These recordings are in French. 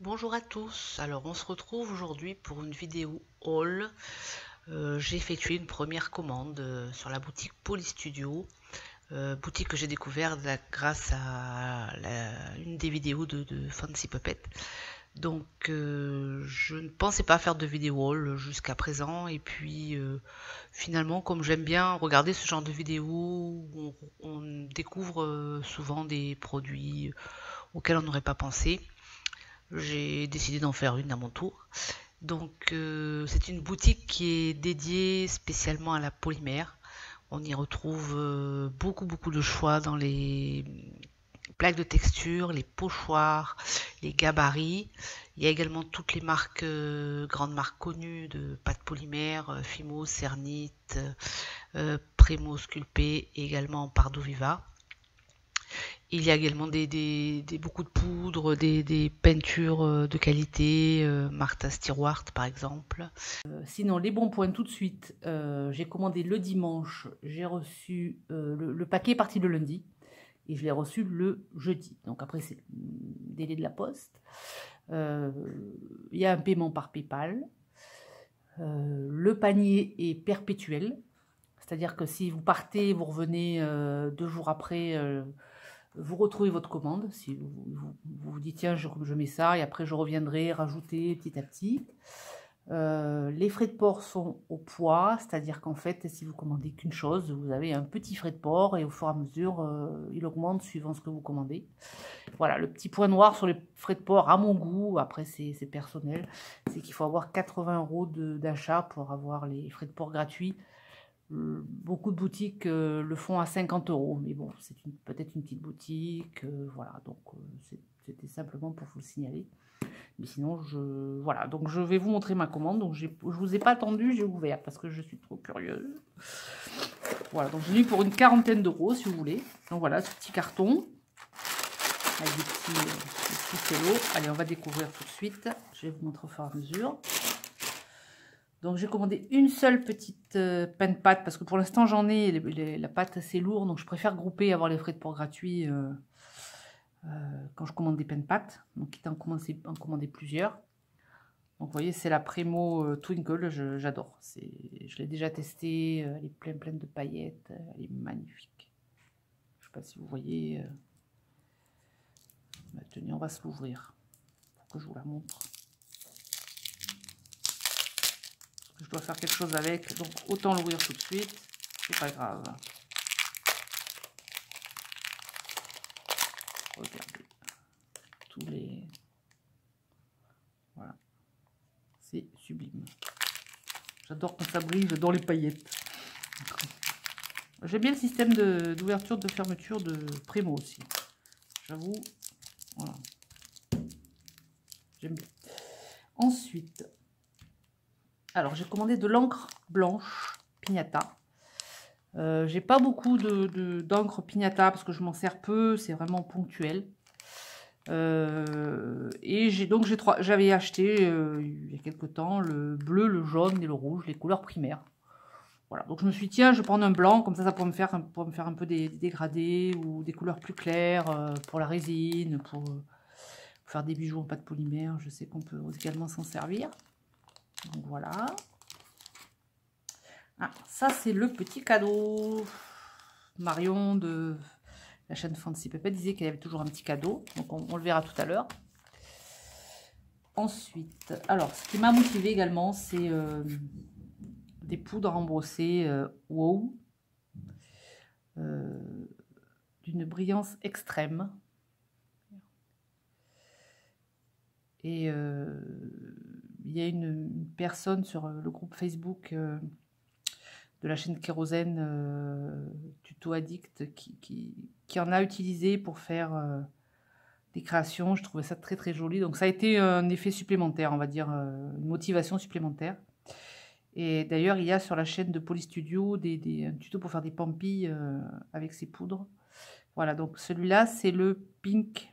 Bonjour à tous, alors on se retrouve aujourd'hui pour une vidéo haul. J'ai effectué une première commande sur la boutique Polystudio, boutique que j'ai découverte grâce à une des vidéos de Fancy Puppet. Donc je ne pensais pas faire de vidéo haul jusqu'à présent et puis finalement comme j'aime bien regarder ce genre de vidéos où on découvre souvent des produits auxquels on n'aurait pas pensé, j'ai décidé d'en faire une à mon tour. Donc c'est une boutique qui est dédiée spécialement à la polymère. On y retrouve beaucoup de choix dans les plaques de texture, les pochoirs, les gabarits. Il y a également toutes les marques, grandes marques connues de pâtes polymères, Fimo, Cernit, Premo, Sculpé et également Pardo Viva. Il y a également beaucoup de poudres, des peintures de qualité, Martha Stewart par exemple. Sinon, les bons points tout de suite. J'ai commandé le dimanche. J'ai reçu le paquet est parti le lundi et je l'ai reçu le jeudi. Donc après, c'est le délai de la poste. Il y a un paiement par PayPal. Le panier est perpétuel. C'est-à-dire que si vous partez, vous revenez 2 jours après, vous retrouvez votre commande. Si vous dites, tiens, je mets ça et après je reviendrai rajouter petit à petit. Les frais de port sont au poids, c'est-à-dire qu'en fait, si vous commandez qu'une chose, vous avez un petit frais de port et au fur et à mesure, il augmente suivant ce que vous commandez. Voilà, le petit point noir sur les frais de port, à mon goût, après c'est personnel, c'est qu'il faut avoir 80 € d'achat pour avoir les frais de port gratuits. Beaucoup de boutiques le font à 50 €, mais bon, c'est peut-être une petite boutique, voilà, donc c'était simplement pour vous le signaler. Mais sinon, voilà, donc je vais vous montrer ma commande. Donc je vous ai pas attendu, j'ai ouvert parce que je suis trop curieuse. Voilà, donc j'ai eu pour une quarantaine d'euros si vous voulez. Donc voilà, ce petit carton avec des petits cellos. Allez, on va découvrir tout de suite. Je vais vous montrer au fur et à mesure. Donc j'ai commandé une seule petite pain de pâte parce que pour l'instant j'en ai, la pâte assez lourde, donc je préfère grouper, avoir les frais de port gratuits quand je commande des pains de pâte. Donc quitte à en commander plusieurs. Donc vous voyez, c'est la Premo Twinkle, j'adore. Je l'ai déjà testée, elle est pleine de paillettes, elle est magnifique. Je ne sais pas si vous voyez. Tenez, on va se l'ouvrir pour que je vous la montre. Je dois faire quelque chose avec, donc autant l'ouvrir tout de suite, c'est pas grave. Regardez, tous les... Voilà, c'est sublime. J'adore quand ça brille, j'adore les paillettes. J'aime bien le système d'ouverture, de fermeture de Premo aussi. J'avoue, voilà. J'aime bien. Ensuite, alors j'ai commandé de l'encre blanche Pignata. J'ai pas beaucoup d'encre Pignata parce que je m'en sers peu, c'est vraiment ponctuel. Et j'avais acheté il y a quelques temps le bleu, le jaune et le rouge, les couleurs primaires. Voilà, donc je me suis dit, tiens, je vais prendre un blanc, comme ça pourrait me faire un peu des dégradés ou des couleurs plus claires pour la résine, pour faire des bijoux en pâte polymère. Je sais qu'on peut également s'en servir. Donc voilà. Ah, ça, c'est le petit cadeau. Marion de la chaîne Fancy Puppet disait qu'elle avait toujours un petit cadeau. Donc, on le verra tout à l'heure. Ensuite, alors, ce qui m'a motivé également, c'est des poudres embossées wow. D'une brillance extrême. Et il y a une personne sur le groupe Facebook de la chaîne Kérosène Tuto Addict qui en a utilisé pour faire des créations. Je trouvais ça très joli. Donc ça a été un effet supplémentaire, on va dire, une motivation supplémentaire. Et d'ailleurs, il y a sur la chaîne de Polystudio un tuto pour faire des pampilles avec ces poudres. Voilà, donc celui-là, c'est le Pink,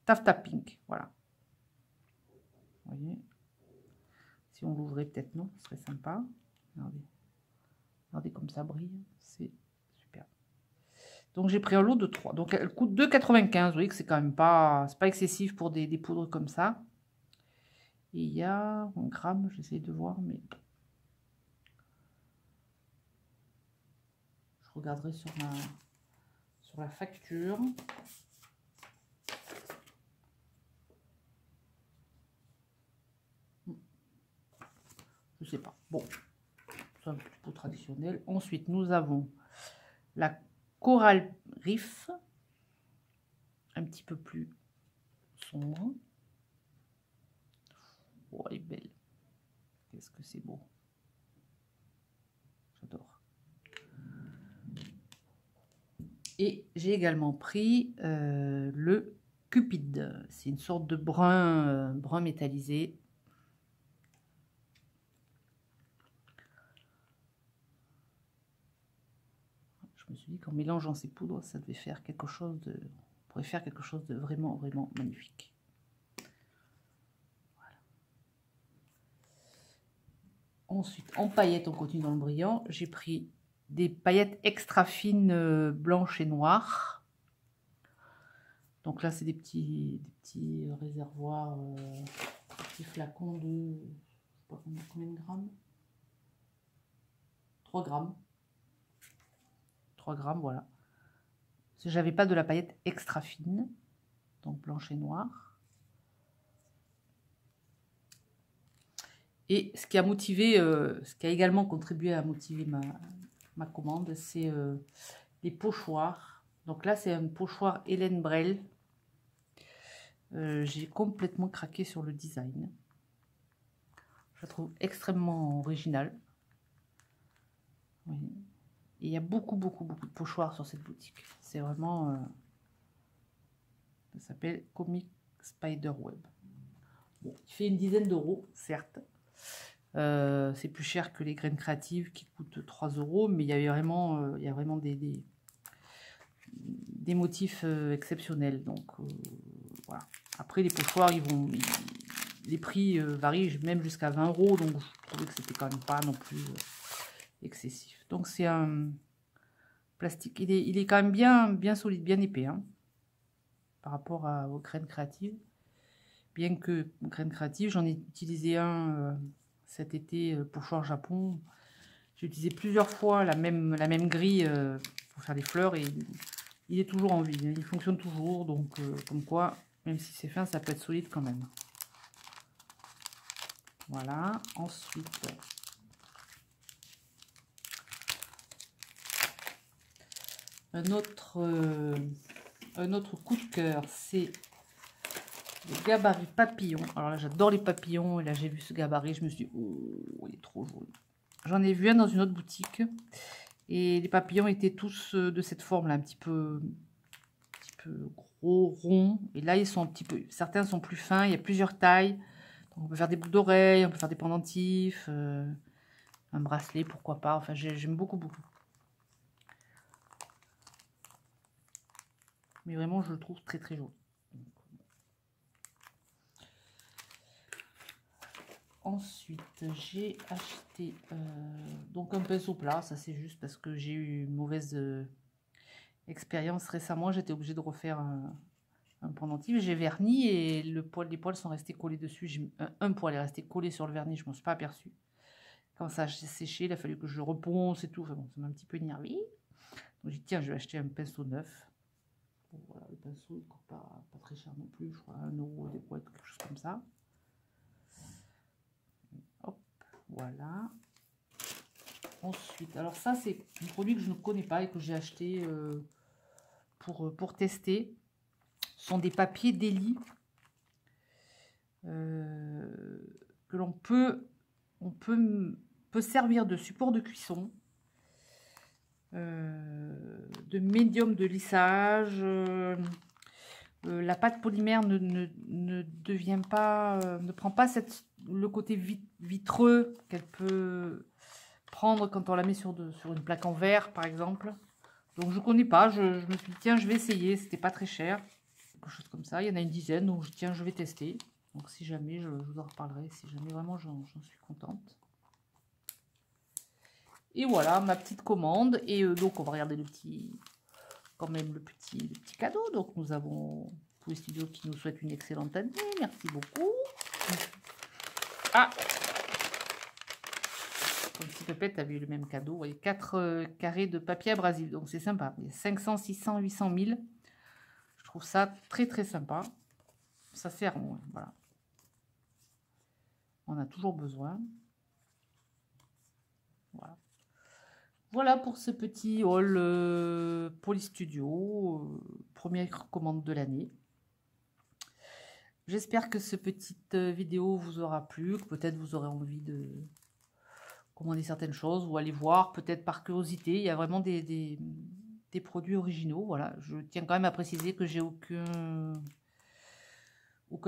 Taffeta Pink. Voilà. Vous voyez, si on l'ouvrait peut-être, non, ce serait sympa. Regardez. Regardez comme ça brille, c'est super. Donc j'ai pris un lot de 3. Donc elle coûte 2,95. Vous voyez que c'est quand même pas, c'est pas excessif pour des poudres comme ça. Et il y a un gramme, j'essaie de voir, mais je regarderai sur la facture. Je sais pas. Bon, c'est un petit peu traditionnel. Ensuite, nous avons la Coral Reef, un petit peu plus sombre. Oh, elle est belle. Qu'est-ce que c'est beau. J'adore. Et j'ai également pris le Cupid. C'est une sorte de brun métallisé. Je me suis dit qu'en mélangeant ces poudres, ça devait faire quelque chose de... On pourrait faire quelque chose de vraiment, vraiment magnifique. Voilà. Ensuite, en paillettes, on continue dans le brillant. J'ai pris des paillettes extra fines blanches et noires. Donc là, c'est des petits réservoirs, des petits flacons de... Je sais pas combien de grammes. 3 grammes. 3 grammes, voilà. J'avais pas de la paillette extra fine, donc blanche et noire. Et ce qui a motivé, ce qui a également contribué à motiver ma commande, c'est les pochoirs. Donc là, c'est un pochoir Hélène Brel. J'ai complètement craqué sur le design. Je la trouve extrêmement originale. Oui. Et il y a beaucoup de pochoirs sur cette boutique. C'est vraiment... ça s'appelle Comic Spiderweb. Bon, il fait une dizaine d'euros, certes. C'est plus cher que les graines créatives qui coûtent 3 euros. Mais il y a vraiment des motifs exceptionnels. Donc, voilà. Après, les pochoirs, les prix varient même jusqu'à 20 euros. Donc, je trouvais que c'était quand même pas non plus... excessif. Donc c'est un plastique, il est quand même bien solide, bien épais, hein, par rapport aux graines créatives. Bien que graines créatives, j'en ai utilisé un cet été, pochoir Japon. J'ai utilisé plusieurs fois la même grille pour faire des fleurs et il est toujours en vie, il fonctionne toujours, donc comme quoi, même si c'est fin, ça peut être solide quand même. Voilà, ensuite... Un autre coup de cœur, c'est le gabarit papillon. Alors là, j'adore les papillons. Et là, j'ai vu ce gabarit. Je me suis dit, oh, il est trop joli. J'en ai vu un dans une autre boutique. Et les papillons étaient tous de cette forme-là, un petit peu gros, rond. Et là, ils sont un petit peu... Certains sont plus fins. Il y a plusieurs tailles. Donc, on peut faire des boucles d'oreilles, on peut faire des pendentifs, un bracelet, pourquoi pas. Enfin, j'aime beaucoup. Mais vraiment, je le trouve très joli. Ensuite, j'ai acheté donc un pinceau plat. Ça, c'est juste parce que j'ai eu une mauvaise expérience récemment. J'étais obligée de refaire un pendentif. J'ai verni et les poils sont restés collés dessus. Un poil est resté collé sur le vernis. Je ne m'en suis pas aperçue. Quand ça a séché, il a fallu que je reponce et tout. Enfin bon, ça m'a un petit peu énervé. Donc, j'ai dit, tiens, je vais acheter un pinceau neuf. Voilà, le pinceau, il ne coûte pas très cher non plus, je crois 1 euro, des boîtes, quelque chose comme ça. Hop, voilà. Ensuite, alors ça, c'est un produit que je ne connais pas et que j'ai acheté pour tester. Ce sont des papiers délit que l'on peut servir de support de cuisson. De médium de lissage, la pâte polymère ne devient pas, ne prend pas le côté vitreux qu'elle peut prendre quand on la met sur une plaque en verre par exemple. Donc je connais pas, je me suis dit tiens je vais essayer, c'était pas très cher, quelque chose comme ça, il y en a une dizaine, donc tiens je vais tester. Donc si jamais je vous en reparlerai, si jamais vraiment j'en suis contente. Et voilà ma petite commande. Et donc on va regarder le petit quand même le petit cadeau. Donc nous avons Poly Studio qui nous souhaite une excellente année. Merci beaucoup. Ah, comme petit pépette avait eu le même cadeau. Vous voyez, 4 carrés de papier abrasif. Donc c'est sympa. 500, 600, 800 000. Je trouve ça très très sympa. Ça sert, voilà. On a toujours besoin. Voilà. Voilà pour ce petit haul Poly Studio, première commande de l'année. J'espère que cette petite vidéo vous aura plu, que peut-être vous aurez envie de commander certaines choses ou aller voir, peut-être par curiosité. Il y a vraiment des produits originaux. Voilà, je tiens quand même à préciser que j'ai aucun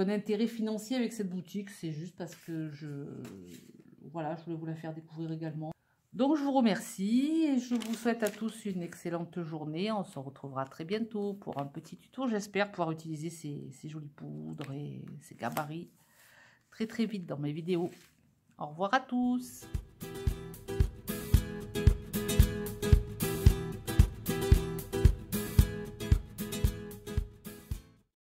intérêt financier avec cette boutique. C'est juste parce que voilà, je voulais vous la faire découvrir également. Donc, je vous remercie et je vous souhaite à tous une excellente journée. On se retrouvera très bientôt pour un petit tuto. J'espère pouvoir utiliser ces jolies poudres et ces gabarits très très vite dans mes vidéos. Au revoir à tous!